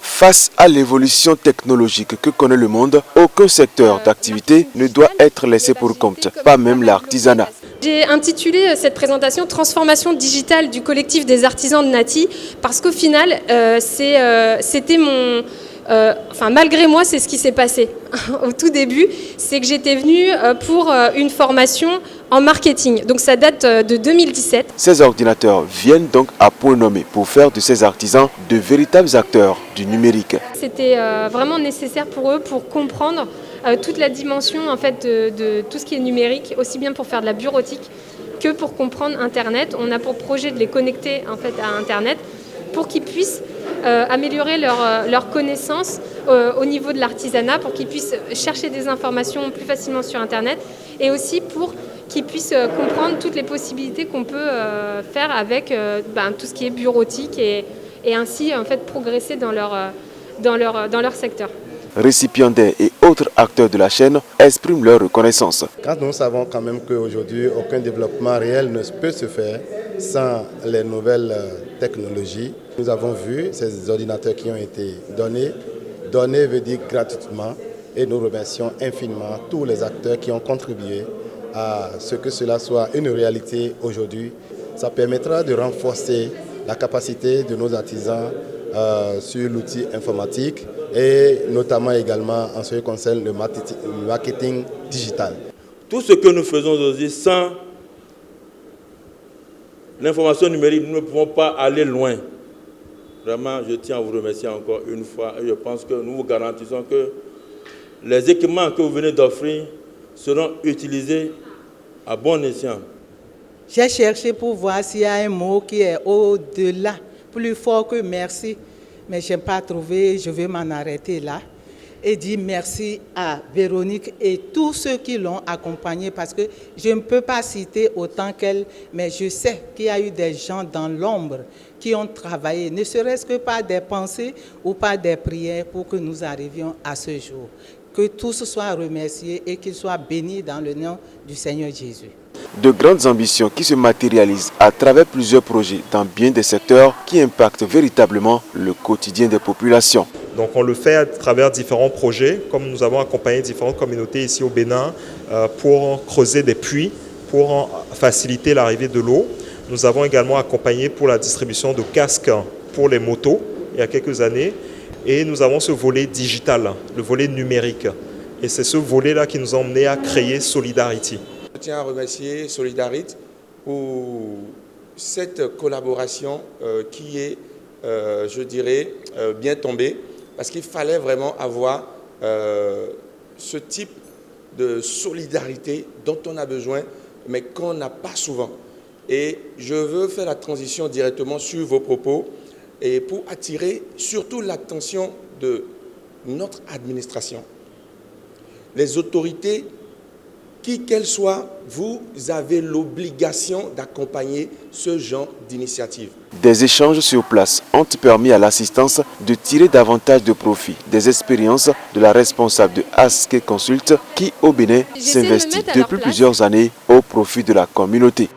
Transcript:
Face à l'évolution technologique que connaît le monde, aucun secteur d'activité ne doit être laissé pour compte, pas même l'artisanat. J'ai intitulé cette présentation « Transformation digitale du collectif des artisans de Nati » parce qu'au final, c'était mon... malgré moi, c'est ce qui s'est passé au tout début. C'est que j'étais venue pour une formation en marketing. Donc ça date de 2017. Ces ordinateurs viennent donc à point nommé pour faire de ces artisans de véritables acteurs du numérique. C'était vraiment nécessaire pour eux pour comprendre toute la dimension en fait, de tout ce qui est numérique, aussi bien pour faire de la bureautique que pour comprendre Internet. On a pour projet de les connecter en fait, à Internet pour qu'ils puissent améliorer leurs connaissances au niveau de l'artisanat, pour qu'ils puissent chercher des informations plus facilement sur Internet et aussi pour qu'ils puissent comprendre toutes les possibilités qu'on peut faire avec tout ce qui est bureautique et ainsi en fait, progresser dans leur secteur. Récipiendaires et autres acteurs de la chaîne expriment leur reconnaissance. Quand nous savons quand même qu'aujourd'hui, aucun développement réel ne peut se faire sans les nouvelles technologies, nous avons vu ces ordinateurs qui ont été donnés. Donner veut dire gratuitement et nous remercions infiniment tous les acteurs qui ont contribué à ce que cela soit une réalité aujourd'hui. Ça permettra de renforcer la capacité de nos artisans sur l'outil informatique et notamment également en ce qui concerne le marketing digital. Tout ce que nous faisons aujourd'hui sans l'information numérique, nous ne pouvons pas aller loin. Vraiment, je tiens à vous remercier encore une fois et je pense que nous vous garantissons que les équipements que vous venez d'offrir seront utilisés à bon escient. J'ai cherché pour voir s'il y a un mot qui est au-delà, plus fort que merci, mais je n'ai pas trouvé, je vais m'en arrêter là et dire merci à Véronique et tous ceux qui l'ont accompagnée parce que je ne peux pas citer autant qu'elle, mais je sais qu'il y a eu des gens dans l'ombre qui ont travaillé, ne serait-ce que par des pensées ou par des prières pour que nous arrivions à ce jour. Que tous soient remerciés et qu'ils soient bénis dans le nom du Seigneur Jésus. De grandes ambitions qui se matérialisent à travers plusieurs projets dans bien des secteurs qui impactent véritablement le quotidien des populations. Donc on le fait à travers différents projets, comme nous avons accompagné différentes communautés ici au Bénin pour creuser des puits, pour faciliter l'arrivée de l'eau. Nous avons également accompagné pour la distribution de casques pour les motos il y a quelques années. Et nous avons ce volet digital, le volet numérique. Et c'est ce volet-là qui nous a emmenés à créer Solidarity. Je tiens à remercier Solidarity pour cette collaboration qui est, je dirais, bien tombée. Parce qu'il fallait vraiment avoir ce type de solidarité dont on a besoin, mais qu'on n'a pas souvent. Et je veux faire la transition directement sur vos propos et pour attirer surtout l'attention de notre administration. Les autorités, qui qu'elles soient, vous avez l'obligation d'accompagner ce genre d'initiative. Des échanges sur place ont permis à l'assistance de tirer davantage de profit des expériences de la responsable de Aske Consult qui, au Bénin, s'investit depuis plusieurs années au profit de la communauté.